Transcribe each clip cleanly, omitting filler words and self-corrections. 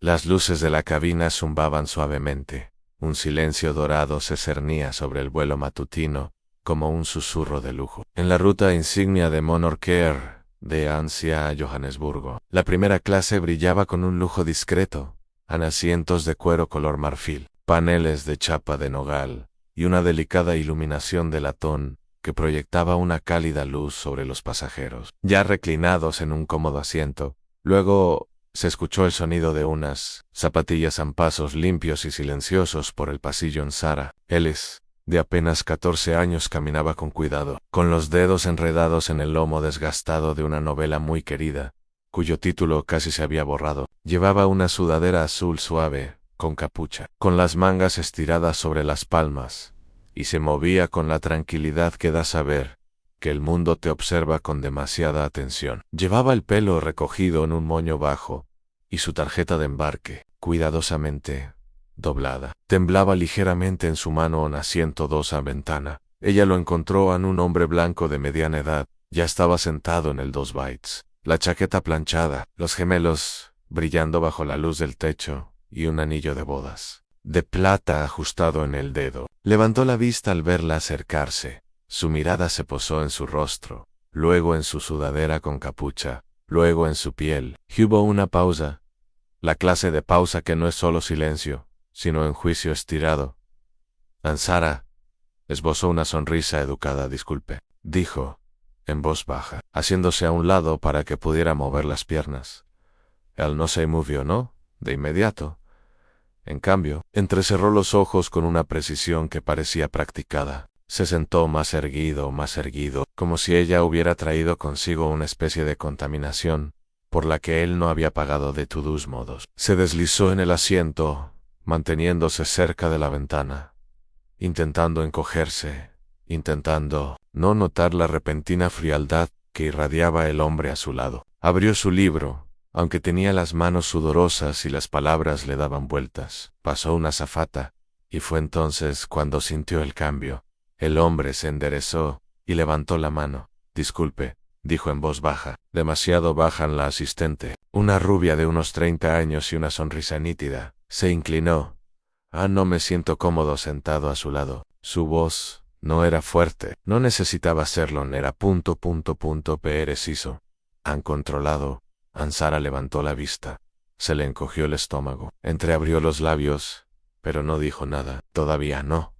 Las luces de la cabina zumbaban suavemente. Un silencio dorado se cernía sobre el vuelo matutino, como un susurro de lujo. En la ruta insignia de Monarch Air, de Ansia a Johannesburgo, la primera clase brillaba con un lujo discreto, en asientos de cuero color marfil, paneles de chapa de nogal, y una delicada iluminación de latón que proyectaba una cálida luz sobre los pasajeros, ya reclinados en un cómodo asiento. Luego se escuchó el sonido de unas zapatillas en pasos limpios y silenciosos por el pasillo en Sarah. Ellis, de apenas 14 años, caminaba con cuidado, con los dedos enredados en el lomo desgastado de una novela muy querida, cuyo título casi se había borrado. Llevaba una sudadera azul suave, con capucha, con las mangas estiradas sobre las palmas, y se movía con la tranquilidad que da saber que el mundo te observa con demasiada atención. Llevaba el pelo recogido en un moño bajo, y su tarjeta de embarque, cuidadosamente doblada, temblaba ligeramente en su mano en asiento 2 a ventana. Ella lo encontró en un hombre blanco de mediana edad. Ya estaba sentado en el 2 bytes, la chaqueta planchada, los gemelos brillando bajo la luz del techo, y un anillo de bodas de plata ajustado en el dedo. Levantó la vista al verla acercarse. Su mirada se posó en su rostro, luego en su sudadera con capucha, luego en su piel. Hubo una pausa, la clase de pausa que no es solo silencio, sino enjuicio estirado. Ansara esbozó una sonrisa educada. Disculpe, dijo, en voz baja, haciéndose a un lado para que pudiera mover las piernas. Él no se movió, ¿no? De inmediato. En cambio, entrecerró los ojos con una precisión que parecía practicada. Se sentó más erguido, como si ella hubiera traído consigo una especie de contaminación, por la que él no había pagado de todos modos. Se deslizó en el asiento, manteniéndose cerca de la ventana, intentando encogerse, intentando no notar la repentina frialdad que irradiaba el hombre a su lado. Abrió su libro, aunque tenía las manos sudorosas y las palabras le daban vueltas. Pasó una azafata, y fue entonces cuando sintió el cambio. El hombre se enderezó y levantó la mano. Disculpe, dijo en voz baja, demasiado baja en la asistente, una rubia de unos 30 años y una sonrisa nítida. Se inclinó. No me siento cómodo sentado a su lado. Su voz no era fuerte, no necesitaba serlo, era preciso. Han controlado. Ansara levantó la vista. Se le encogió el estómago. Entreabrió los labios, pero no dijo nada. Todavía no.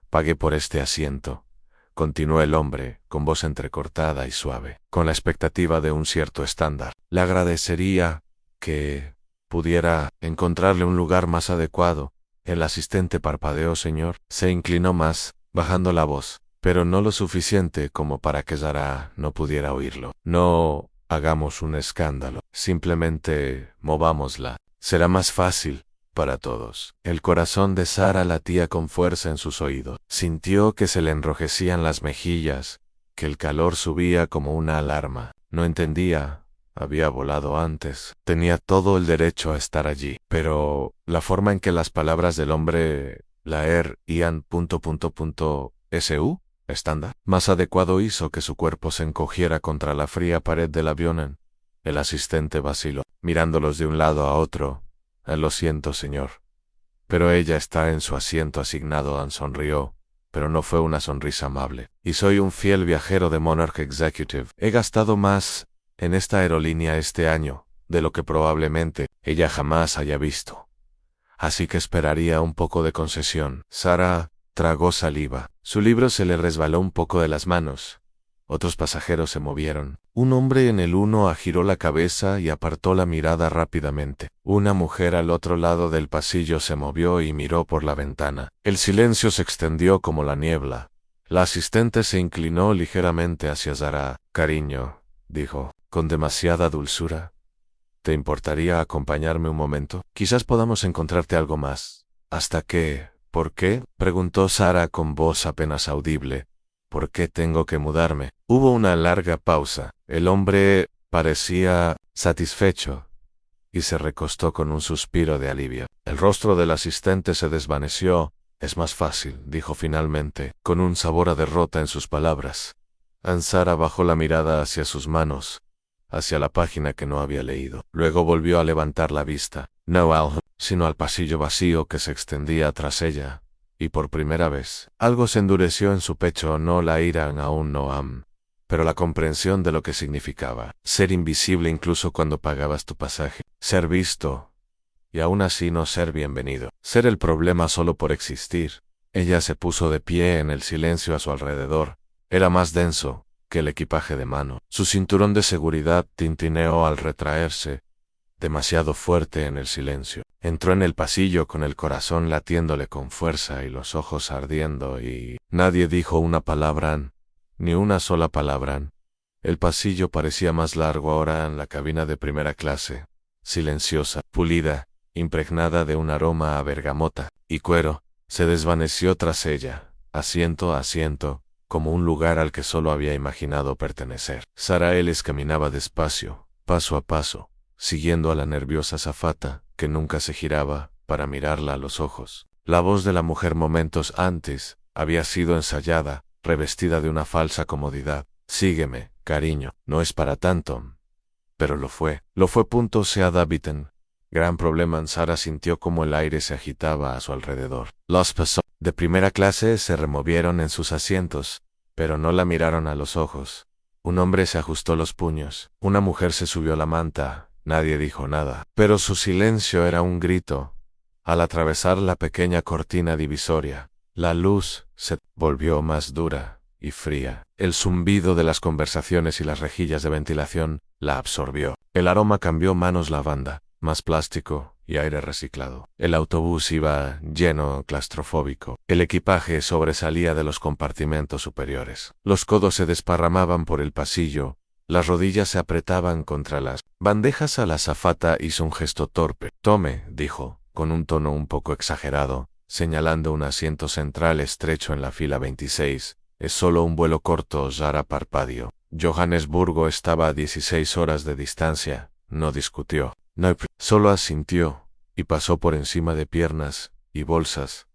Pagué por este asiento, continuó el hombre, con voz entrecortada y suave, con la expectativa de un cierto estándar. Le agradecería que pudiera encontrarle un lugar más adecuado. El asistente parpadeó. Señor. Se inclinó más, bajando la voz, pero no lo suficiente como para que Zara no pudiera oírlo. No hagamos un escándalo, simplemente movámosla. Será más fácil para todos. El corazón de Sara latía con fuerza en sus oídos. Sintió que se le enrojecían las mejillas, que el calor subía como una alarma. No entendía. Había volado antes. Tenía todo el derecho a estar allí. Pero la forma en que las palabras del hombre ian ... estándar más adecuado hizo que su cuerpo se encogiera contra la fría pared del avión. El asistente vaciló, mirándolos de un lado a otro. Lo siento, señor, pero ella está en su asiento asignado. Sonrió, pero no fue una sonrisa amable. Y soy un fiel viajero de Monarch Executive. He gastado más en esta aerolínea este año de lo que probablemente ella jamás haya visto. Así que esperaría un poco de concesión. Sara tragó saliva. Su libro se le resbaló un poco de las manos. Otros pasajeros se movieron. Un hombre en el 1A giró la cabeza y apartó la mirada rápidamente. Una mujer al otro lado del pasillo se movió y miró por la ventana. El silencio se extendió como la niebla. La asistente se inclinó ligeramente hacia Zara. Cariño, dijo, con demasiada dulzura. ¿Te importaría acompañarme un momento? Quizás podamos encontrarte algo más. ¿Hasta qué? ¿Por qué? Preguntó Sara con voz apenas audible. ¿Por qué tengo que mudarme? Hubo una larga pausa. El hombre parecía satisfecho y se recostó con un suspiro de alivio. El rostro del asistente se desvaneció. Es más fácil, dijo finalmente, con un sabor a derrota en sus palabras. Ansara bajó la mirada hacia sus manos, hacia la página que no había leído. Luego volvió a levantar la vista. no al sino al pasillo vacío que se extendía tras ella, y por primera vez, algo se endureció en su pecho, no la ira aún no pero la comprensión de lo que significaba ser invisible incluso cuando pagabas tu pasaje, ser visto, y aún así no ser bienvenido, ser el problema solo por existir. Ella se puso de pie en el silencio a su alrededor. Era más denso que el equipaje de mano. Su cinturón de seguridad tintineó al retraerse, demasiado fuerte en el silencio. Entró en el pasillo con el corazón latiéndole con fuerza y los ojos ardiendo y nadie dijo una palabra, ni una sola palabra. El pasillo parecía más largo ahora en la cabina de primera clase, silenciosa, pulida, impregnada de un aroma a bergamota y cuero, se desvaneció tras ella, asiento a asiento, como un lugar al que solo había imaginado pertenecer. Sarah Ellis caminaba despacio, paso a paso, siguiendo a la nerviosa azafata, que nunca se giraba, para mirarla a los ojos. La voz de la mujer momentos antes había sido ensayada, revestida de una falsa comodidad. Sígueme, cariño, no es para tanto. Pero lo fue. Sea Davidson. Gran problema. Sarah sintió como el aire se agitaba a su alrededor. Los pasajeros de primera clase se removieron en sus asientos, pero no la miraron a los ojos. Un hombre se ajustó los puños. Una mujer se subió la manta. Nadie dijo nada, pero su silencio era un grito. Al atravesar la pequeña cortina divisoria, la luz se volvió más dura y fría. El zumbido de las conversaciones y las rejillas de ventilación la absorbió. El aroma cambió: manos lavanda, más plástico y aire reciclado. El autobús iba lleno, claustrofóbico. El equipaje sobresalía de los compartimentos superiores. Los codos se desparramaban por el pasillo. Las rodillas se apretaban contra las bandejas. A la azafata hizo un gesto torpe. Tome, dijo, con un tono un poco exagerado, señalando un asiento central estrecho en la fila 26. Es solo un vuelo corto. Sarah parpadeó. Johannesburgo estaba a 16 horas de distancia. No discutió. No, solo asintió, y pasó por encima de piernas y bolsas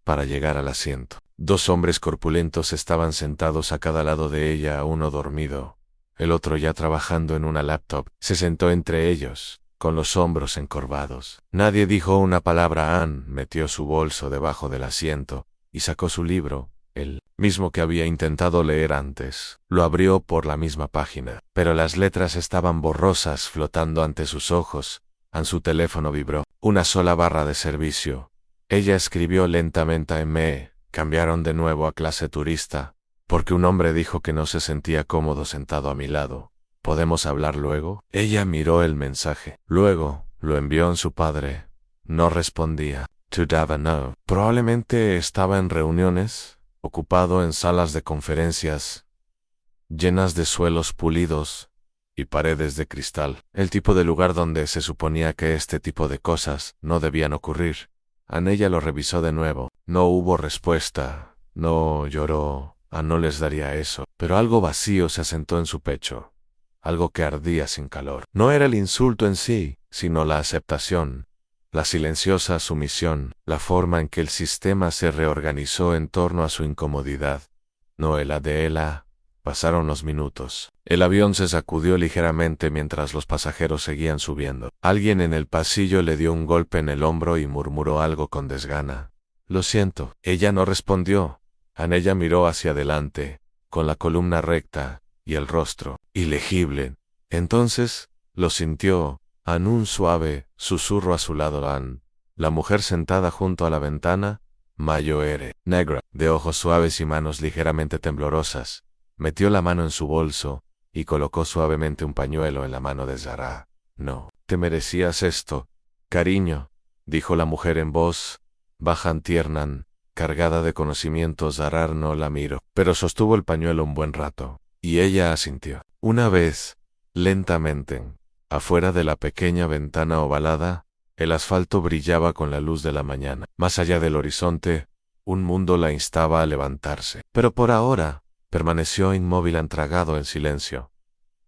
para llegar al asiento. Dos hombres corpulentos estaban sentados a cada lado de ella, uno dormido, el otro ya trabajando en una laptop. Se sentó entre ellos, con los hombros encorvados. Nadie dijo una palabra. Anne metió su bolso debajo del asiento y sacó su libro, el mismo que había intentado leer antes. Lo abrió por la misma página, pero las letras estaban borrosas flotando ante sus ojos. Su teléfono vibró. Una sola barra de servicio. Ella escribió lentamente: me cambiaron de nuevo a clase turista, porque un hombre dijo que no se sentía cómodo sentado a mi lado. ¿Podemos hablar luego? Ella miró el mensaje. Luego, lo envió en su padre. No respondía. To Dava no. Probablemente estaba en reuniones, ocupado en salas de conferencias, llenas de suelos pulidos y paredes de cristal. El tipo de lugar donde se suponía que este tipo de cosas no debían ocurrir. Ella lo revisó de nuevo. No hubo respuesta. No lloró. No les daría eso. Pero algo vacío se asentó en su pecho. Algo que ardía sin calor. No era el insulto en sí, sino la aceptación. La silenciosa sumisión, la forma en que el sistema se reorganizó en torno a su incomodidad. No el de ella. Pasaron los minutos. El avión se sacudió ligeramente mientras los pasajeros seguían subiendo. Alguien en el pasillo le dio un golpe en el hombro y murmuró algo con desgana. Lo siento. Ella no respondió. Ella miró hacia adelante, con la columna recta y el rostro ilegible. Entonces, lo sintió. Un suave susurro a su lado. La mujer sentada junto a la ventana, mayor, negra, de ojos suaves y manos ligeramente temblorosas, metió la mano en su bolso y colocó suavemente un pañuelo en la mano de Sarah. No, te merecías esto, cariño, dijo la mujer en voz baja, tierna, cargada de conocimiento. Sarah no la miró, pero sostuvo el pañuelo un buen rato, y ella asintió. Una vez, lentamente, afuera de la pequeña ventana ovalada, el asfalto brillaba con la luz de la mañana. Más allá del horizonte, un mundo la instaba a levantarse. Pero por ahora, permaneció inmóvil, antragado en silencio.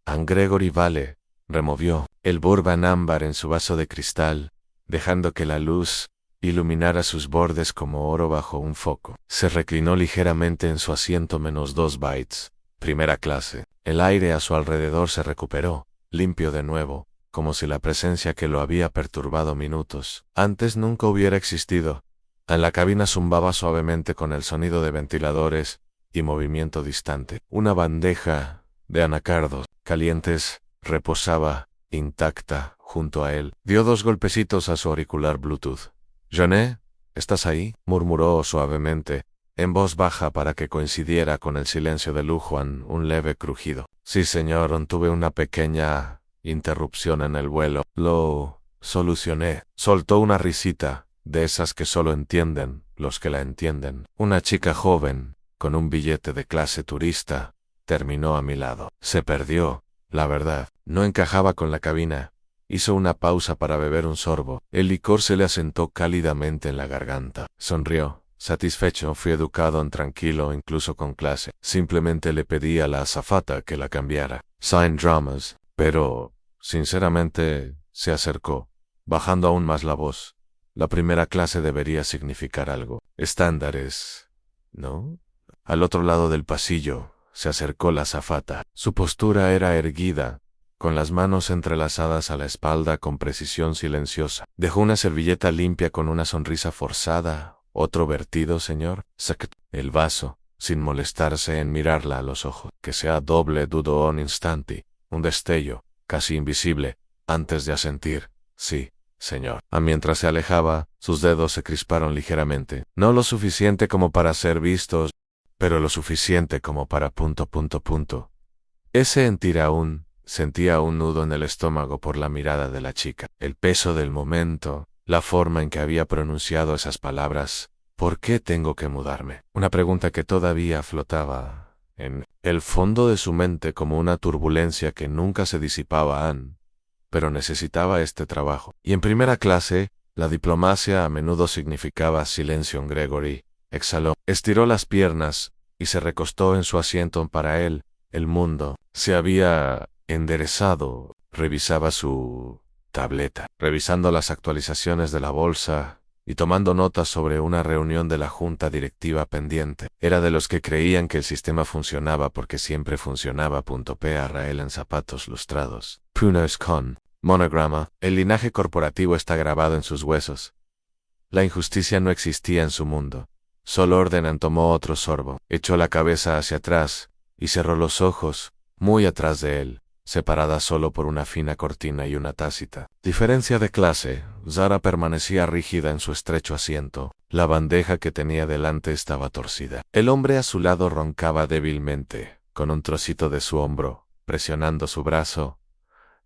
Gregory Vale removió el bourbon ámbar en su vaso de cristal, dejando que la luz iluminara sus bordes como oro bajo un foco. Se reclinó ligeramente en su asiento -2 bytes, primera clase. El aire a su alrededor se recuperó, limpio de nuevo, como si la presencia que lo había perturbado minutos antes nunca hubiera existido. En la cabina zumbaba suavemente con el sonido de ventiladores y movimiento distante. Una bandeja de anacardos calientes reposaba intacta junto a él. Dio 2 golpecitos a su auricular Bluetooth. «Johnny, ¿estás ahí?», murmuró suavemente, en voz baja para que coincidiera con el silencio de Lujuan, un leve crujido. «Sí, señor, tuve una pequeña interrupción en el vuelo. Lo solucioné». Soltó una risita, de esas que solo entienden los que la entienden. Una chica joven, con un billete de clase turista, terminó a mi lado. Se perdió, la verdad. No encajaba con la cabina. Hizo una pausa para beber un sorbo. El licor se le asentó cálidamente en la garganta. Sonrió. Satisfecho, fui educado, tranquilo, incluso con clase. Simplemente le pedí a la azafata que la cambiara. Sign dramas. Pero, sinceramente, se acercó, bajando aún más la voz. La primera clase debería significar algo. Estándares, ¿no? Al otro lado del pasillo, se acercó la azafata. Su postura era erguida, con las manos entrelazadas a la espalda con precisión silenciosa. Dejó una servilleta limpia con una sonrisa forzada. «¿Otro vertido, señor?» Sacó el vaso, sin molestarse en mirarla a los ojos. «Que sea doble», dudó un instante, un destello, casi invisible, antes de asentir. «Sí, señor». Mientras se alejaba, sus dedos se crisparon ligeramente. No lo suficiente como para ser vistos, pero lo suficiente como para ... Sentía un nudo en el estómago por la mirada de la chica. El peso del momento, la forma en que había pronunciado esas palabras. «¿Por qué tengo que mudarme?». Una pregunta que todavía flotaba en el fondo de su mente como una turbulencia que nunca se disipaba pero necesitaba este trabajo. Y en primera clase, la diplomacia a menudo significaba silencio en Gregory. Exhaló, estiró las piernas y se recostó en su asiento. Para él, el mundo se había enderezado. Revisaba su tableta, revisando las actualizaciones de la bolsa y tomando notas sobre una reunión de la junta directiva pendiente. Era de los que creían que el sistema funcionaba porque siempre funcionaba. P. Arrael en zapatos lustrados. Pruners con monograma. El linaje corporativo está grabado en sus huesos. La injusticia no existía en su mundo. Solo Ordenan tomó otro sorbo, echó la cabeza hacia atrás y cerró los ojos, muy atrás de él, separada solo por una fina cortina y una tácita diferencia de clase. Zara permanecía rígida en su estrecho asiento. La bandeja que tenía delante estaba torcida. El hombre a su lado roncaba débilmente, con un trocito de su hombro, presionando su brazo.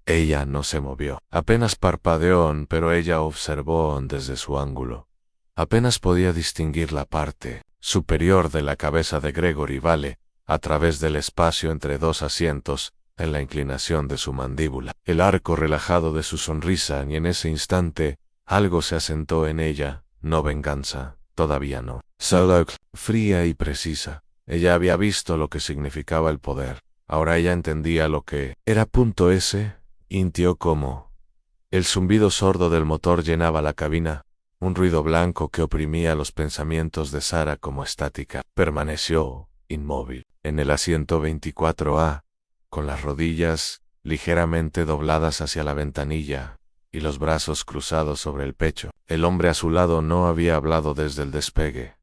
Ella no se movió. Apenas parpadeó, pero ella observó desde su ángulo. Apenas podía distinguir la parte superior de la cabeza de Gregory Vale, a través del espacio entre 2 asientos, en la inclinación de su mandíbula, el arco relajado de su sonrisa, y en ese instante, algo se asentó en ella. No venganza, todavía no. Solo fría y precisa. Ella había visto lo que significaba el poder. Ahora ella entendía lo que era. Sintió como el zumbido sordo del motor llenaba la cabina, un ruido blanco que oprimía los pensamientos de Sara como estática. Permaneció inmóvil en el asiento 24A, con las rodillas ligeramente dobladas hacia la ventanilla y los brazos cruzados sobre el pecho. El hombre a su lado no había hablado desde el despegue,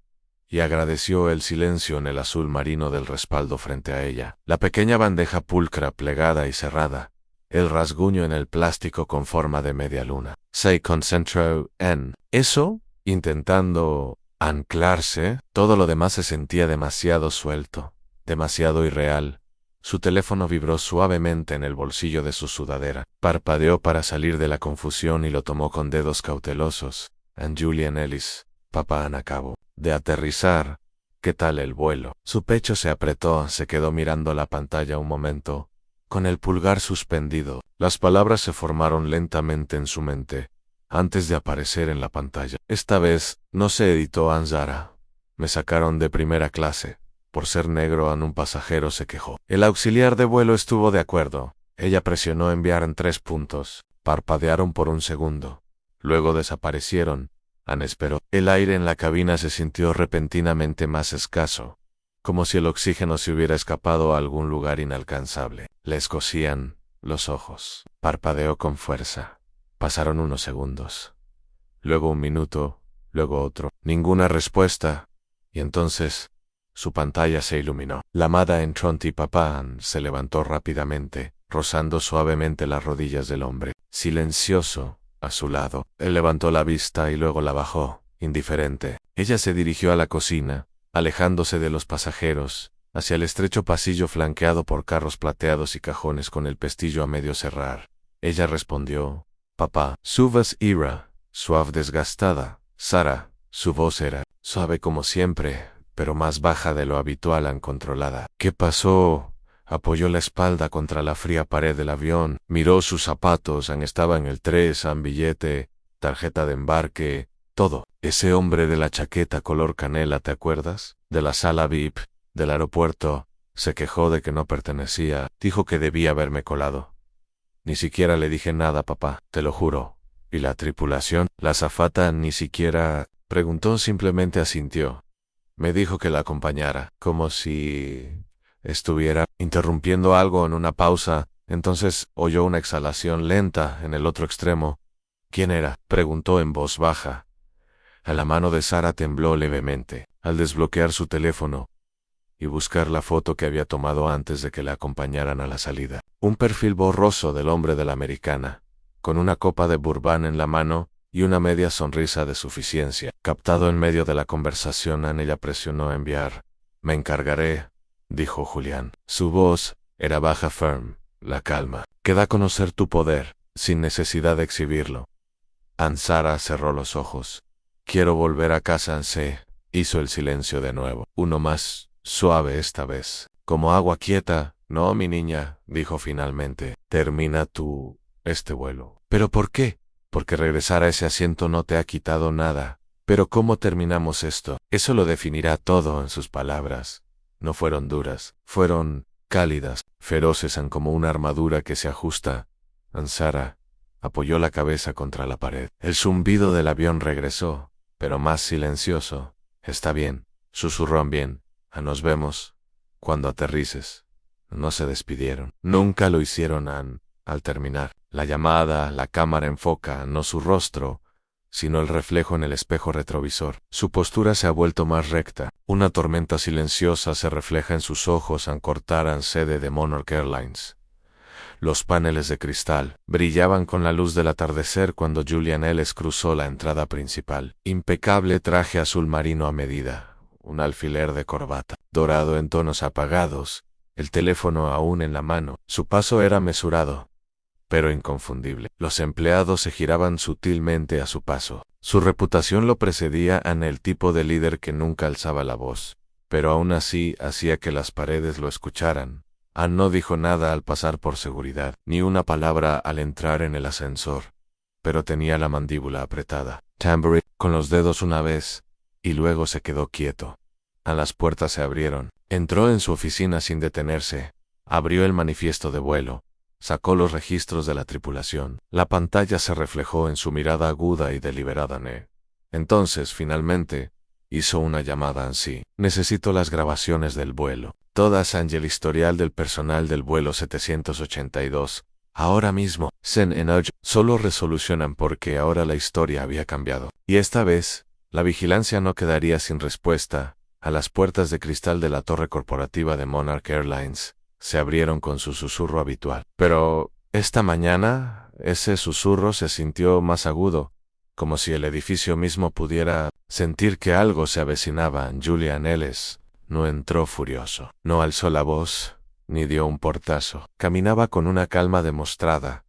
y agradeció el silencio en el azul marino del respaldo frente a ella. La pequeña bandeja pulcra plegada y cerrada, el rasguño en el plástico con forma de media luna. Se concentró en eso, intentando anclarse. Todo lo demás se sentía demasiado suelto, demasiado irreal. Su teléfono vibró suavemente en el bolsillo de su sudadera. Parpadeó para salir de la confusión y lo tomó con dedos cautelosos. And Julian Ellis, papá acabó de aterrizar. ¿Qué tal el vuelo? Su pecho se apretó, se quedó mirando la pantalla un momento, con el pulgar suspendido. Las palabras se formaron lentamente en su mente, antes de aparecer en la pantalla. Esta vez, no se editó Zara. Me sacaron de primera clase. Por ser negro, un pasajero se quejó. El auxiliar de vuelo estuvo de acuerdo. Ella presionó enviar en 3 puntos. Parpadearon por un segundo. Luego desaparecieron. Esperó. El aire en la cabina se sintió repentinamente más escaso, como si el oxígeno se hubiera escapado a algún lugar inalcanzable. Le escocían los ojos. Parpadeó con fuerza. Pasaron unos segundos. Luego un minuto, luego otro. Ninguna respuesta. Y entonces su pantalla se iluminó. La amada Entronti Papán se levantó rápidamente, rozando suavemente las rodillas del hombre, silencioso, a su lado. Él levantó la vista y luego la bajó, indiferente. Ella se dirigió a la cocina, alejándose de los pasajeros, hacia el estrecho pasillo flanqueado por carros plateados y cajones con el pestillo a medio cerrar. Ella respondió: «Papá». Su voz era suave, desgastada. Sara, su voz era suave como siempre, pero más baja de lo habitual, incontrolada. «¿Qué pasó?» Apoyó la espalda contra la fría pared del avión, miró sus zapatos, estaba en el 3, billete, tarjeta de embarque, todo. Ese hombre de la chaqueta color canela, ¿te acuerdas? De la sala VIP, del aeropuerto, se quejó de que no pertenecía, dijo que debía haberme colado. Ni siquiera le dije nada, papá, te lo juro. ¿Y la tripulación? La azafata ni siquiera preguntó, simplemente asintió. Me dijo que la acompañara, como si estuviera interrumpiendo algo en una pausa. Entonces oyó una exhalación lenta en el otro extremo. ¿Quién era?, preguntó en voz baja. La mano de Sara tembló levemente al desbloquear su teléfono y buscar la foto que había tomado antes de que la acompañaran a la salida. Un perfil borroso del hombre de la americana, con una copa de bourbon en la mano y una media sonrisa de suficiencia. Captado en medio de la conversación, ella presionó enviar. «Me encargaré», dijo Julián. Su voz era baja, firme, la calma, que da a conocer tu poder, sin necesidad de exhibirlo. Sara cerró los ojos. «Quiero volver a casa», hizo el silencio de nuevo. Uno más, suave esta vez, como agua quieta. «No, mi niña», dijo finalmente. «Termina este vuelo». «¿Pero por qué?» «Porque regresar a ese asiento no te ha quitado nada». «Pero ¿cómo terminamos esto?» Eso lo definirá todo en sus palabras. No fueron duras, fueron cálidas, feroces, como una armadura que se ajusta. Sara apoyó la cabeza contra la pared. El zumbido del avión regresó, pero más silencioso. «Está bien», susurró bien. «Nos vemos cuando aterrices». No se despidieron. Nunca lo hicieron. Al terminar la llamada, la cámara enfoca no su rostro, sino el reflejo en el espejo retrovisor. Su postura se ha vuelto más recta. Una tormenta silenciosa se refleja en sus ojos al cortar sede de Monarch Airlines. Los paneles de cristal brillaban con la luz del atardecer cuando Julian Ellis cruzó la entrada principal. Impecable traje azul marino a medida, un alfiler de corbata dorado en tonos apagados, el teléfono aún en la mano. Su paso era mesurado, pero inconfundible. Los empleados se giraban sutilmente a su paso. Su reputación lo precedía en el tipo de líder que nunca alzaba la voz, pero aún así hacía que las paredes lo escucharan. No dijo nada al pasar por seguridad, ni una palabra al entrar en el ascensor, pero tenía la mandíbula apretada. Tambourine con los dedos una vez, y luego se quedó quieto. Las puertas se abrieron. Entró en su oficina sin detenerse. Abrió el manifiesto de vuelo. Sacó los registros de la tripulación. La pantalla se reflejó en su mirada aguda y deliberada. Entonces, finalmente, hizo una llamada sí. «Necesito las grabaciones del vuelo. Todas y el historial del personal del vuelo 782. Ahora mismo». Solo resolucionan porque ahora la historia había cambiado. Y esta vez, la vigilancia no quedaría sin respuesta. A las puertas de cristal de la torre corporativa de Monarch Airlines se abrieron con su susurro habitual. Pero esta mañana ese susurro se sintió más agudo, como si el edificio mismo pudiera sentir que algo se avecinaba. Julian Ellis no entró furioso, no alzó la voz, ni dio un portazo. Caminaba con una calma demostrada.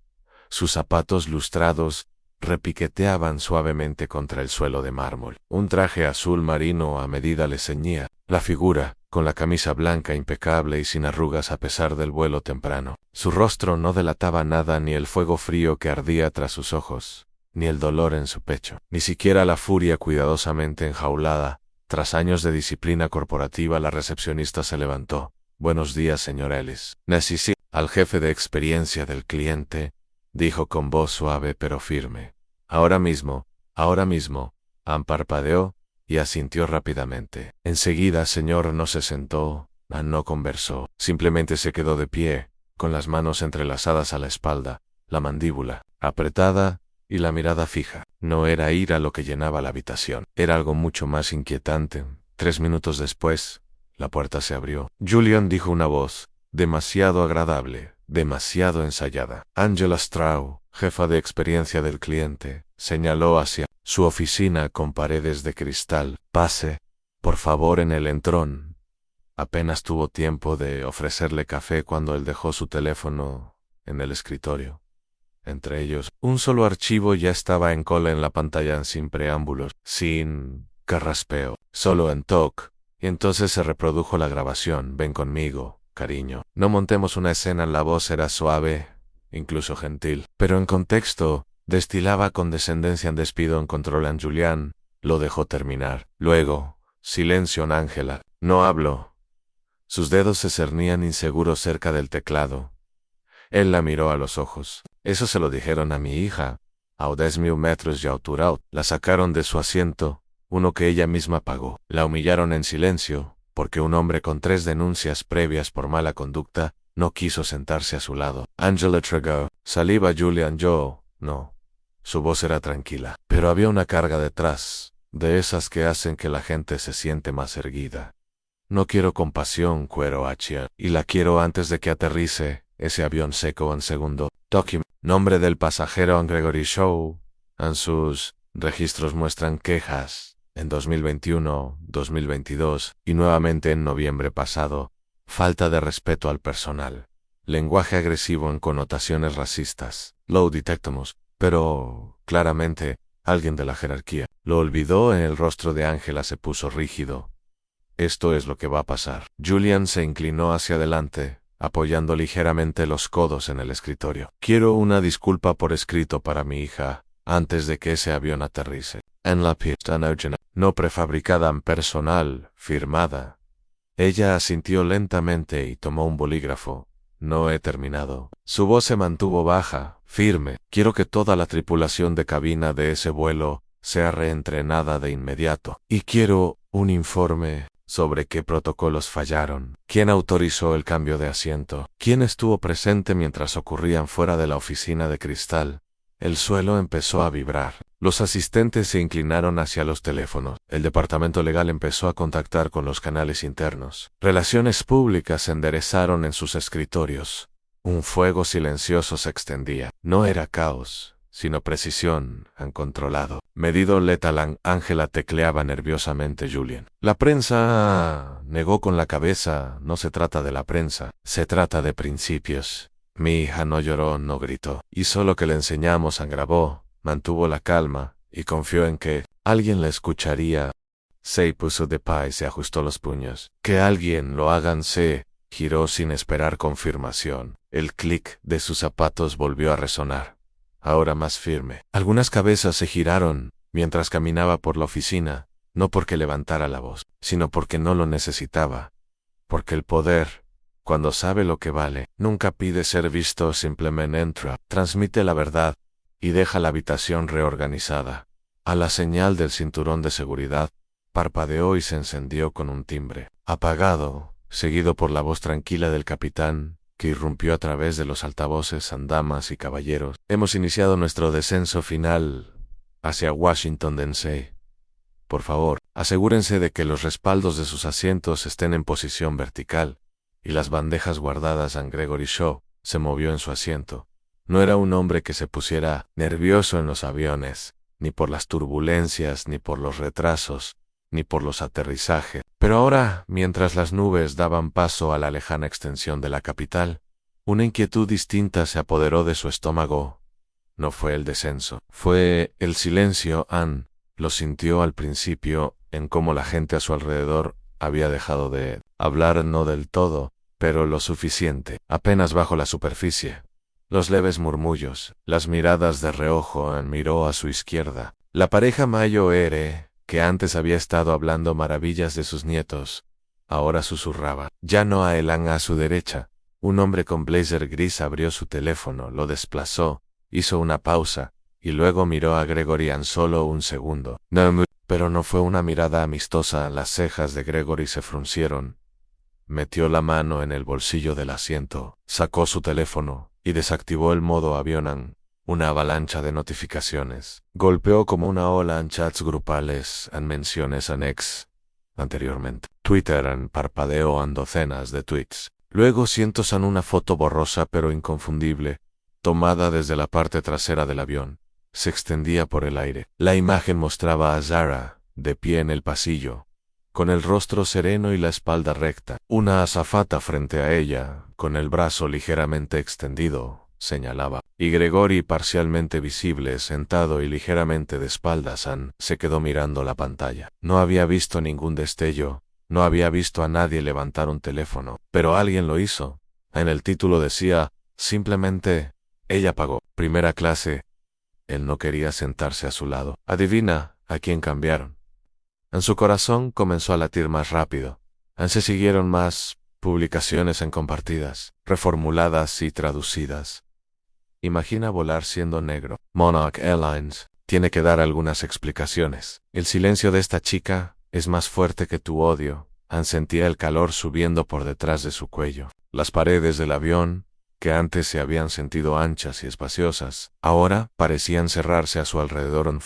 Sus zapatos lustrados repiqueteaban suavemente contra el suelo de mármol. Un traje azul marino a medida le ceñía la figura, con la camisa blanca impecable y sin arrugas a pesar del vuelo temprano. Su rostro no delataba nada, ni el fuego frío que ardía tras sus ojos, ni el dolor en su pecho, ni siquiera la furia cuidadosamente enjaulada. Tras años de disciplina corporativa, la recepcionista se levantó. «Buenos días, señor Ellis». «Necesito al jefe de experiencia del cliente», dijo con voz suave pero firme. Ahora mismo». Parpadeó y asintió rápidamente. Enseguida, señor. No se sentó, no conversó, simplemente se quedó de pie, con las manos entrelazadas a la espalda, la mandíbula apretada y la mirada fija. No era ira lo que llenaba la habitación, era algo mucho más inquietante. 3 minutos después, la puerta se abrió. Julian dijo una voz, demasiado agradable, demasiado ensayada. Angela Straw, jefa de experiencia del cliente, señaló hacia su oficina con paredes de cristal. Pase, por favor, en el entrón. Apenas tuvo tiempo de ofrecerle café cuando él dejó su teléfono en el escritorio. Entre ellos, un solo archivo ya estaba en cola en la pantalla sin preámbulos, sin carraspeo, solo en TOC. Y entonces se reprodujo la grabación. Ven conmigo, cariño. No montemos una escena, la voz era suave, incluso gentil, pero en contexto, destilaba condescendencia. En despido en control a Julian, lo dejó terminar. Luego, silencio en Ángela. No hablo. Sus dedos se cernían inseguros cerca del teclado. Él la miró a los ojos. Eso se lo dijeron a mi hija. A 10.000 metros de altura. La sacaron de su asiento, uno que ella misma pagó. La humillaron en silencio, porque un hombre con 3 denuncias previas por mala conducta no quiso sentarse a su lado. Angela tragó saliva. Julian, yo, no. Su voz era tranquila, pero había una carga detrás, de esas que hacen que la gente se siente más erguida. No quiero compasión, cuero H, y la quiero antes de que aterrice ese avión seco en segundo. Nombre del pasajero en Gregory Shaw. En sus registros muestran quejas en 2021, 2022 y nuevamente en noviembre pasado. Falta de respeto al personal. Lenguaje agresivo en connotaciones racistas. Lo detectamos, pero claramente alguien de la jerarquía lo olvidó. En el rostro de Ángela se puso rígido. Esto es lo que va a pasar. Julian se inclinó hacia adelante, apoyando ligeramente los codos en el escritorio. Quiero una disculpa por escrito para mi hija, antes de que ese avión aterrice. En la pista no prefabricada, en personal, firmada. Ella asintió lentamente y tomó un bolígrafo. No he terminado. Su voz se mantuvo baja, firme. Quiero que toda la tripulación de cabina de ese vuelo sea reentrenada de inmediato. Y quiero un informe sobre qué protocolos fallaron, quién autorizó el cambio de asiento, quién estuvo presente mientras ocurrían fuera de la oficina de cristal. El suelo empezó a vibrar. Los asistentes se inclinaron hacia los teléfonos. El departamento legal empezó a contactar con los canales internos. Relaciones públicas se enderezaron en sus escritorios. Un fuego silencioso se extendía. No era caos, sino precisión, han controlado. Medido letal. Ángela tecleaba nerviosamente. Julian. La prensa negó con la cabeza. No se trata de la prensa, se trata de principios. Mi hija no lloró, no gritó. Hizo lo que le enseñamos, grabó, mantuvo la calma, y confió en que alguien la escucharía. Se puso de pie y se ajustó los puños. Que alguien lo haga. Se giró sin esperar confirmación. El clic de sus zapatos volvió a resonar, ahora más firme. Algunas cabezas se giraron mientras caminaba por la oficina, no porque levantara la voz, sino porque no lo necesitaba. Porque el poder, cuando sabe lo que vale, nunca pide ser visto, simplemente entra, transmite la verdad y deja la habitación reorganizada. A la señal del cinturón de seguridad, parpadeó y se encendió con un timbre apagado, seguido por la voz tranquila del capitán, que irrumpió a través de los altavoces. Damas y caballeros, hemos iniciado nuestro descenso final hacia Washington D.C. Por favor, asegúrense de que los respaldos de sus asientos estén en posición vertical y las bandejas guardadas. Gregory Shaw se movió en su asiento. No era un hombre que se pusiera nervioso en los aviones, ni por las turbulencias, ni por los retrasos, ni por los aterrizajes. Pero ahora, mientras las nubes daban paso a la lejana extensión de la capital, una inquietud distinta se apoderó de su estómago. No fue el descenso, fue el silencio. Ann lo sintió al principio en cómo la gente a su alrededor había dejado de hablar, no del todo, pero lo suficiente, apenas bajo la superficie. Los leves murmullos, las miradas de reojo. Ann miró a su izquierda. La pareja mayor, que antes había estado hablando maravillas de sus nietos, ahora susurraba. Ya no a Elan. A su derecha, un hombre con blazer gris abrió su teléfono, lo desplazó, hizo una pausa, y luego miró a Gregory. En solo un segundo. No, pero no fue una mirada amistosa. Las cejas de Gregory se fruncieron. metió la mano en el bolsillo del asiento, sacó su teléfono y desactivó el modo avión. Una avalancha de notificaciones golpeó como una ola en chats grupales, en menciones anteriormente. Twitter parpadeó en docenas de tweets. Luego cientos en una foto borrosa pero inconfundible, tomada desde la parte trasera del avión. Se extendía por el aire. La imagen mostraba a Zara, de pie en el pasillo, con el rostro sereno y la espalda recta. Una azafata frente a ella, con el brazo ligeramente extendido, señalaba. Y Gregory, parcialmente visible, sentado y ligeramente de espaldas, se quedó mirando la pantalla. No había visto ningún destello, no había visto a nadie levantar un teléfono, pero alguien lo hizo. En el título decía, simplemente, ella pagó. Primera clase. Él no quería sentarse a su lado. Adivina, ¿a quién cambiaron? En su corazón comenzó a latir más rápido. Se siguieron más publicaciones compartidas, reformuladas y traducidas. Imagina volar siendo negro. Monarch Airlines tiene que dar algunas explicaciones. El silencio de esta chica es más fuerte que tu odio. Sentía el calor subiendo por detrás de su cuello. Las paredes del avión, que antes se habían sentido anchas y espaciosas, ahora parecían cerrarse a su alrededor.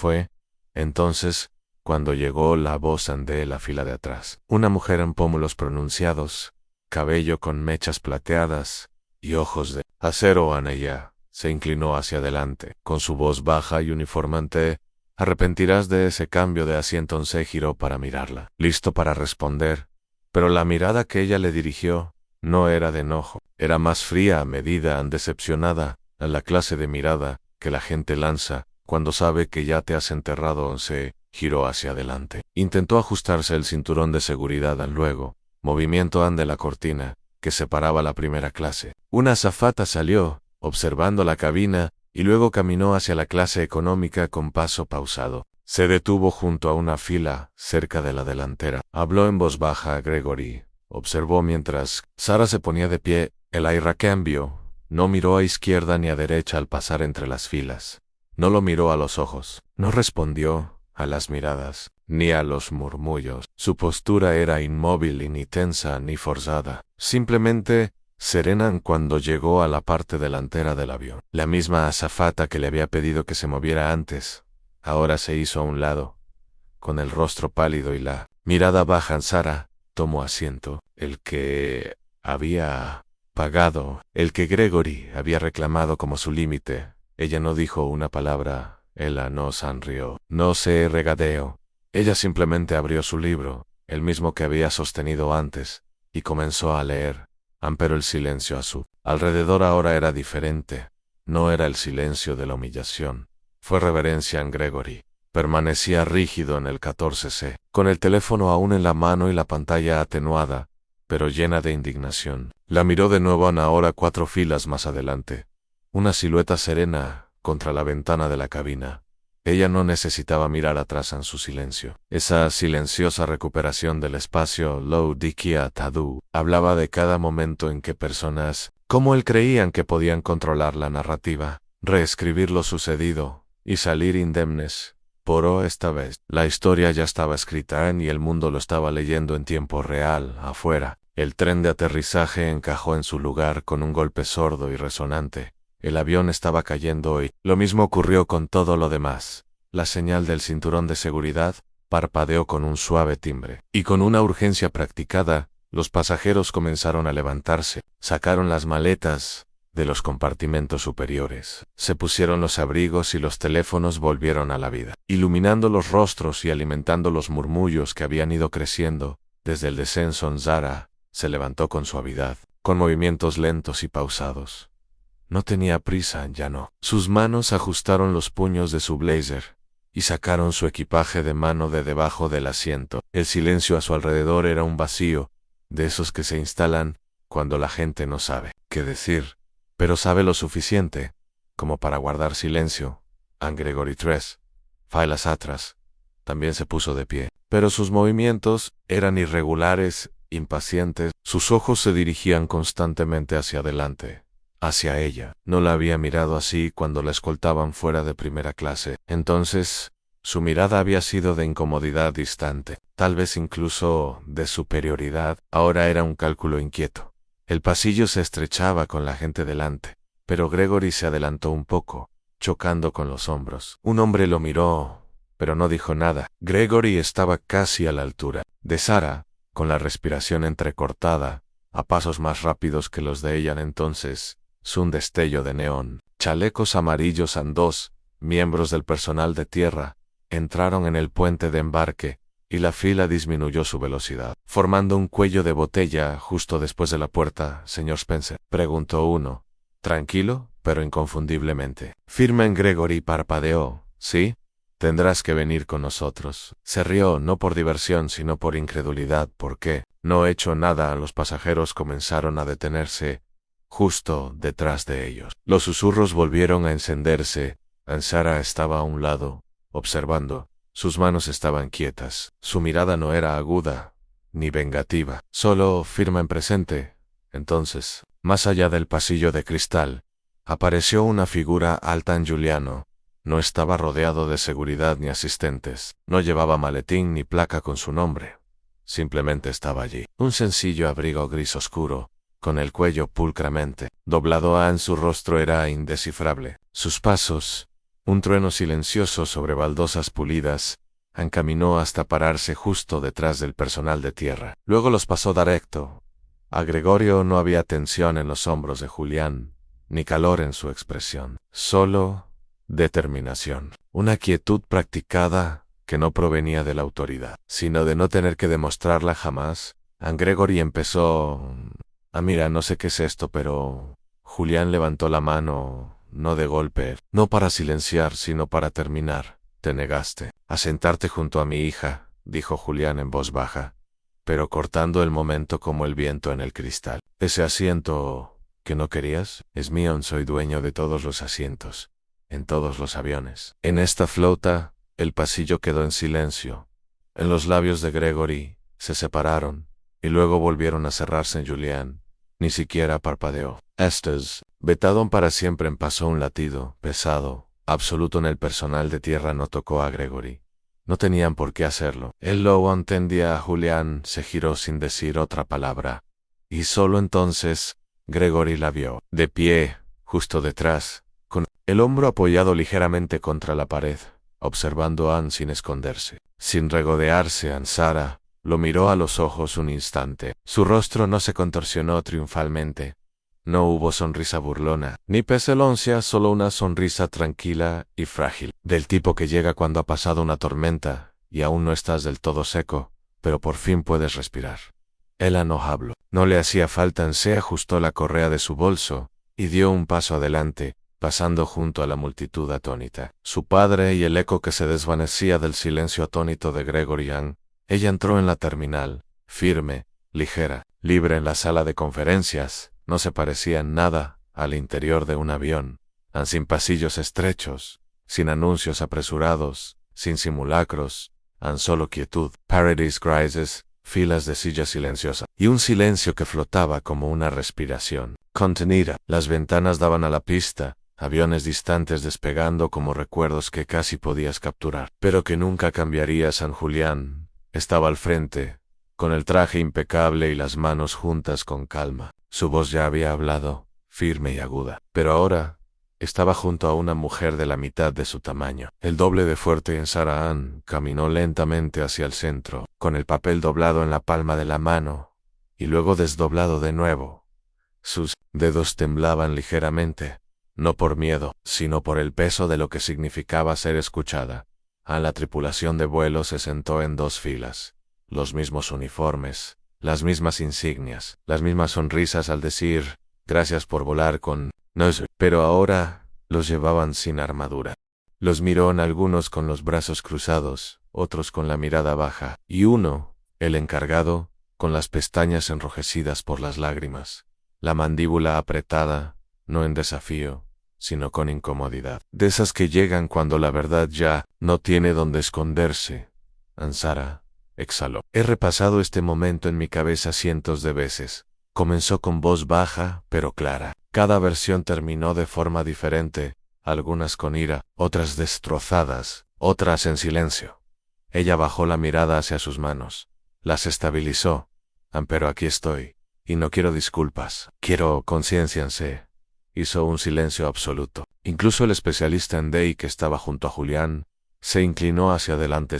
Entonces, cuando llegó la voz de la fila de atrás. Una mujer en pómulos pronunciados, cabello con mechas plateadas y ojos de acero. Ella se inclinó hacia adelante, con su voz baja y uniformante. Arrepentirás de ese cambio de asiento. Se giró para mirarla, listo para responder, pero la mirada que ella le dirigió no era de enojo, era más fría, medida, decepcionada, la clase de mirada que la gente lanza cuando sabe que ya te has enterrado. Se giró hacia adelante. Intentó ajustarse el cinturón de seguridad. Luego, movimiento de la cortina que separaba la primera clase. Una azafata salió, observando la cabina, y luego caminó hacia la clase económica con paso pausado. Se detuvo junto a una fila, cerca de la delantera. Habló en voz baja a Gregory. Observó mientras Sara se ponía de pie. El aire cambió. No miró a izquierda ni a derecha al pasar entre las filas. No lo miró a los ojos. No respondió a las miradas, ni a los murmullos. Su postura era inmóvil y ni tensa ni forzada. Simplemente serena. Cuando llegó a la parte delantera del avión, la misma azafata que le había pedido que se moviera antes, ahora se hizo a un lado, con el rostro pálido y la mirada baja. Sara tomó asiento. El que había pagado, el que Gregory había reclamado como su límite. Ella no dijo una palabra. Ella no sonrió, no se regadeó. Ella simplemente abrió su libro, el mismo que había sostenido antes, y comenzó a leer. Pero el silencio a su alrededor ahora era diferente. No era el silencio de la humillación. Fue reverencia en Gregory. Permanecía rígido en el 14C, con el teléfono aún en la mano y la pantalla atenuada, pero llena de indignación. La miró de nuevo ahora 4 filas más adelante. Una silueta serena contra la ventana de la cabina. Ella no necesitaba mirar atrás en su silencio. Esa silenciosa recuperación del espacio, Lo Dikia Tadu, hablaba de cada momento en que personas, como él, creían que podían controlar la narrativa, reescribir lo sucedido, y salir indemnes. Pero esta vez, la historia ya estaba escrita y el mundo lo estaba leyendo en tiempo real, afuera. El tren de aterrizaje encajó en su lugar con un golpe sordo y resonante. El avión estaba cayendo y lo mismo ocurrió con todo lo demás. La señal del cinturón de seguridad parpadeó con un suave timbre. Y con una urgencia practicada, los pasajeros comenzaron a levantarse, sacaron las maletas de los compartimentos superiores, se pusieron los abrigos y los teléfonos volvieron a la vida, iluminando los rostros y alimentando los murmullos que habían ido creciendo desde el descenso. Zara se levantó con suavidad, con movimientos lentos y pausados. No tenía prisa, ya no. Sus manos ajustaron los puños de su blazer y sacaron su equipaje de mano de debajo del asiento. El silencio a su alrededor era un vacío, de esos que se instalan cuando la gente no sabe qué decir, pero sabe lo suficiente como para guardar silencio. Gregory III, filas atrás, también se puso de pie, pero sus movimientos eran irregulares, impacientes. Sus ojos se dirigían constantemente hacia adelante. Hacia ella. No la había mirado así cuando la escoltaban fuera de primera clase. Entonces, Su mirada había sido de incomodidad distante, tal vez incluso de superioridad. Ahora era un cálculo inquieto. El pasillo se estrechaba con la gente delante, pero Gregory se adelantó un poco, chocando con los hombros. Un hombre lo miró, pero no dijo nada. Gregory estaba casi a la altura de Sarah, con la respiración entrecortada, a pasos más rápidos que los de ella entonces. Un destello de neón, chalecos amarillos and dos miembros del personal de tierra entraron en el puente de embarque y la fila disminuyó su velocidad, formando un cuello de botella justo después de la puerta. «Señor Spencer», preguntó uno, tranquilo, pero inconfundiblemente. Firmen Gregory parpadeó. «¿Sí? Tendrás que venir con nosotros». Se rió, no por diversión, sino por incredulidad. «¿Por qué?» «No he hecho nada». Los pasajeros comenzaron a detenerse justo detrás de ellos. Los susurros volvieron a encenderse. Ansara estaba a un lado, observando. Sus manos estaban quietas. Su mirada no era aguda, ni vengativa, solo firme en presente. Entonces, más allá del pasillo de cristal, apareció una figura alta en Giuliano. No estaba rodeado de seguridad ni asistentes. No llevaba maletín ni placa con su nombre. Simplemente estaba allí. Un sencillo abrigo gris oscuro, con el cuello pulcramente doblado. En su rostro era indescifrable. Sus pasos, un trueno silencioso sobre baldosas pulidas, encaminó hasta pararse justo detrás del personal de tierra. Luego los pasó directo. A Gregorio no había tensión en los hombros de Julián, ni calor en su expresión. Solo determinación. Una quietud practicada que no provenía de la autoridad, sino de no tener que demostrarla jamás. Gregory empezó... mira, no sé qué es esto, pero... Julián levantó la mano, no de golpe, no para silenciar, sino para terminar. «Te negaste a sentarte junto a mi hija», dijo Julián en voz baja, pero cortando el momento como el viento en el cristal. «Ese asiento que no querías es mío. Soy dueño de todos los asientos, en todos los aviones». En esta flota, el pasillo quedó en silencio. En los labios de Gregory se separaron, y luego volvieron a cerrarse en Julián. Ni siquiera parpadeó. Estes, vetado para siempre, pasó un latido pesado, absoluto en el personal de tierra. No tocó a Gregory. No tenían por qué hacerlo. Él lo entendía. Julián se giró sin decir otra palabra, y solo entonces Gregory la vio, de pie, justo detrás, con el hombro apoyado ligeramente contra la pared, observando a Anne sin esconderse. Sin regodearse, Ansara lo miró a los ojos un instante. Su rostro no se contorsionó triunfalmente. No hubo sonrisa burlona, ni petulancia, solo una sonrisa tranquila y frágil, del tipo que llega cuando ha pasado una tormenta y aún no estás del todo seco, pero por fin puedes respirar. Ella no habló. No le hacía falta. Se ajustó la correa de su bolso y dio un paso adelante, pasando junto a la multitud atónita. Su padre y el eco que se desvanecía del silencio atónito de Gregory Ann. Ella entró en la terminal, firme, ligera, libre. En la sala de conferencias no se parecía en nada al interior de un avión, sin pasillos estrechos, sin anuncios apresurados, sin simulacros, solo quietud, Paradise Crisis, filas de sillas silenciosas, y un silencio que flotaba como una respiración contenida. Las ventanas daban a la pista, aviones distantes despegando como recuerdos que casi podías capturar, pero que nunca cambiaría. San Julián estaba al frente, con el traje impecable y las manos juntas con calma. Su voz ya había hablado, firme y aguda, pero ahora estaba junto a una mujer de la mitad de su tamaño, el doble de fuerte. En Sarah Ann caminó lentamente hacia el centro, con el papel doblado en la palma de la mano, y luego desdoblado de nuevo. Sus dedos temblaban ligeramente, no por miedo, sino por el peso de lo que significaba ser escuchada. La tripulación de vuelo se sentó en dos filas, los mismos uniformes, las mismas insignias, las mismas sonrisas al decir «gracias por volar con nosotros», pero ahora los llevaban sin armadura. Los miró en algunos con los brazos cruzados, otros con la mirada baja, y uno, el encargado, con las pestañas enrojecidas por las lágrimas, la mandíbula apretada, no en desafío, sino con incomodidad. De esas que llegan cuando la verdad ya no tiene dónde esconderse. Ansara exhaló. «He repasado este momento en mi cabeza cientos de veces». Comenzó con voz baja, pero clara. Cada versión terminó de forma diferente, algunas con ira, otras destrozadas, Otras en silencio. Ella bajó la mirada hacia sus manos. Las estabilizó. Pero aquí estoy. Y no quiero disculpas. Quiero concienciense. Hizo un silencio absoluto. Incluso el especialista en Day que estaba junto a Julián se inclinó hacia adelante.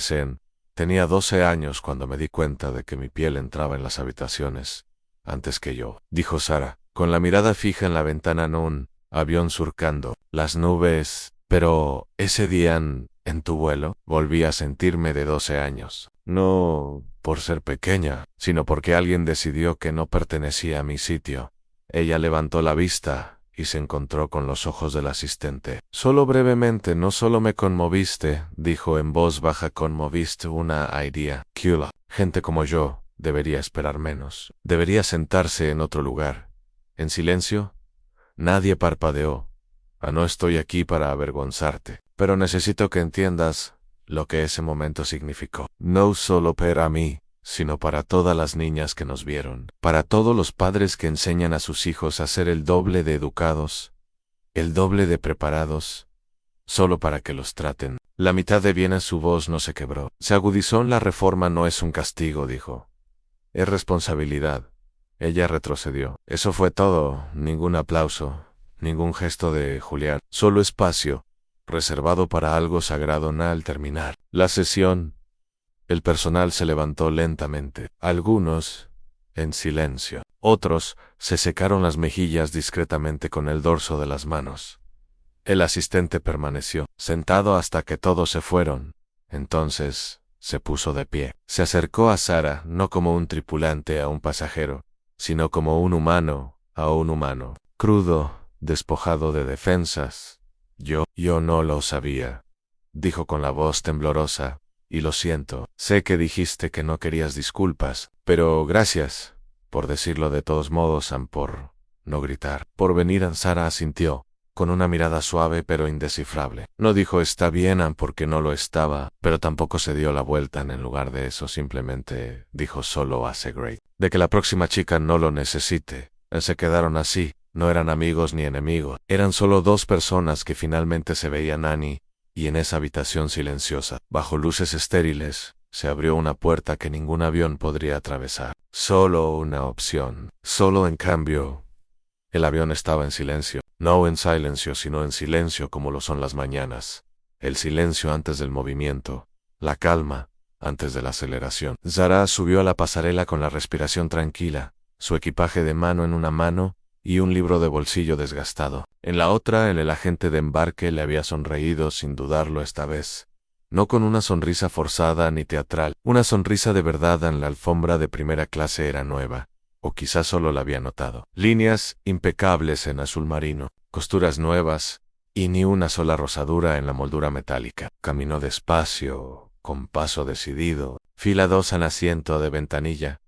Tenía 12 años cuando me di cuenta de que mi piel entraba en las habitaciones antes que yo, dijo Sara, con la mirada fija en la ventana en un avión surcando las nubes. Pero ese día en tu vuelo volví a sentirme de 12 años. No por ser pequeña, sino porque alguien decidió que no pertenecía a mi sitio. Ella levantó la vista y se encontró con los ojos del asistente. Solo brevemente, no solo me conmoviste, dijo en voz baja, conmoviste una idea. Kula, gente como yo debería esperar menos. Debería sentarse en otro lugar. En silencio, nadie parpadeó. No estoy aquí para avergonzarte, pero necesito que entiendas lo que ese momento significó. No solo para mí, sino para todas las niñas que nos vieron, para todos los padres que enseñan a sus hijos a ser el doble de educados, el doble de preparados, solo para que los traten. La mitad de bien en su voz no se quebró. Se agudizó. La reforma no es un castigo, dijo. Es responsabilidad. Ella retrocedió. Eso fue todo. Ningún aplauso, ningún gesto de Julián. Solo espacio, reservado para algo sagrado. Al terminar la sesión, el personal se levantó lentamente. Algunos, en silencio. Otros, se secaron las mejillas discretamente con el dorso de las manos. El asistente permaneció sentado hasta que todos se fueron. Entonces, se puso de pie. Se acercó a Sara, no como un tripulante a un pasajero, sino como un humano a un humano. Crudo, despojado de defensas. Yo no lo sabía, dijo con la voz temblorosa. Y lo siento. Sé que dijiste que no querías disculpas, pero gracias, por decirlo de todos modos, por no gritar. Por venir. Sara asintió, con una mirada suave pero indescifrable. No dijo está bien porque no lo estaba, pero tampoco se dio la vuelta. En lugar de eso simplemente dijo solo hace great. De que la próxima chica no lo necesite. Se quedaron así. No eran amigos ni enemigos. Eran solo dos personas que finalmente se veían. Y en esa habitación silenciosa, bajo luces estériles, se abrió una puerta que ningún avión podría atravesar. Solo una opción. Solo en cambio, el avión estaba en silencio. No en silencio, sino en silencio como lo son las mañanas. El silencio antes del movimiento. La calma antes de la aceleración. Sara subió a la pasarela con la respiración tranquila, su equipaje de mano en una mano, y un libro de bolsillo desgastado. En la otra, el agente de embarque le había sonreído sin dudarlo esta vez. No con una sonrisa forzada ni teatral. Una sonrisa de verdad. En la alfombra de primera clase era nueva. O quizás solo la había notado. Líneas impecables en azul marino, costuras nuevas, y ni una sola rosadura en la moldura metálica. Caminó despacio, con paso decidido, fila 2 al asiento de ventanilla.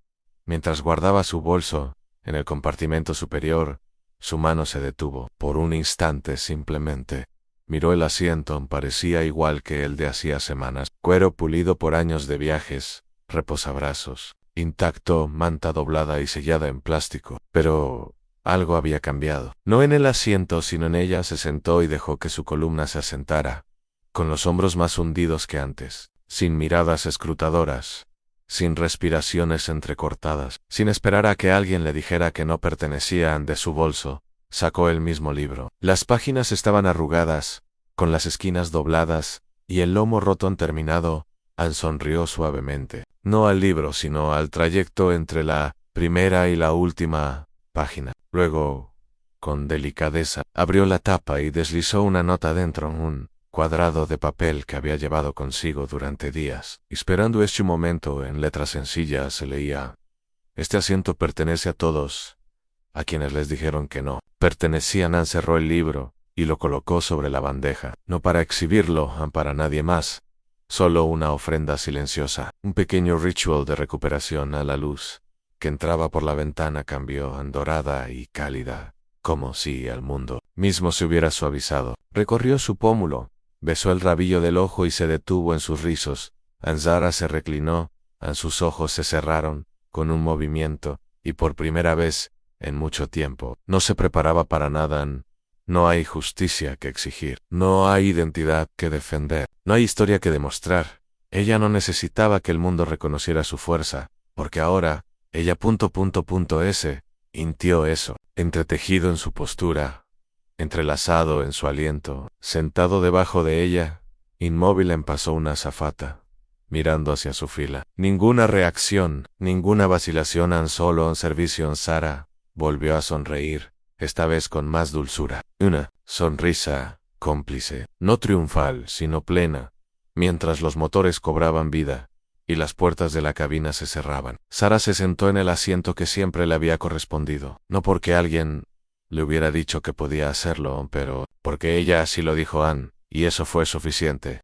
Mientras guardaba su bolso, en el compartimento superior, su mano se detuvo. Por un instante simplemente miró el asiento. Parecía igual que el de hacía semanas. Cuero pulido por años de viajes, reposabrazos, intacto, manta doblada y sellada en plástico. Pero algo había cambiado. No en el asiento, sino en ella. Se sentó y dejó que su columna se asentara, con los hombros más hundidos que antes, sin miradas escrutadoras, sin respiraciones entrecortadas, sin esperar a que alguien le dijera que no pertenecían. De su bolso sacó el mismo libro. Las páginas estaban arrugadas, con las esquinas dobladas, y el lomo roto terminado. Sonrió suavemente, no al libro, sino al trayecto entre la primera y la última página. Luego, con delicadeza, abrió la tapa y deslizó una nota dentro, un cuadrado de papel que había llevado consigo durante días. Esperando este momento, en letras sencillas se leía: este asiento pertenece a todos, a quienes les dijeron que no pertenecían. Cerró el libro y lo colocó sobre la bandeja, no para exhibirlo, para nadie más, solo una ofrenda silenciosa, un pequeño ritual de recuperación. A la luz que entraba por la ventana cambió en dorada y cálida, como si el mundo mismo se hubiera suavizado. Recorrió su pómulo, besó el rabillo del ojo y se detuvo en sus rizos. Sara se reclinó, sus ojos se cerraron, con un movimiento, y por primera vez, en mucho tiempo, no se preparaba para nada. No hay justicia que exigir. No hay identidad que defender. No hay historia que demostrar. Ella no necesitaba que el mundo reconociera su fuerza, porque ahora, ella sintió eso, entretejido en su postura, entrelazado en su aliento, sentado debajo de ella, inmóvil pasó una azafata, mirando hacia su fila. Ninguna reacción, ninguna vacilación, solo un servicio. Sara volvió a sonreír, esta vez con más dulzura. Una sonrisa cómplice, no triunfal, sino plena, mientras los motores cobraban vida y las puertas de la cabina se cerraban. Sara se sentó en el asiento que siempre le había correspondido, no porque alguien le hubiera dicho que podía hacerlo, pero porque ella así lo dijo Anne, y eso fue suficiente.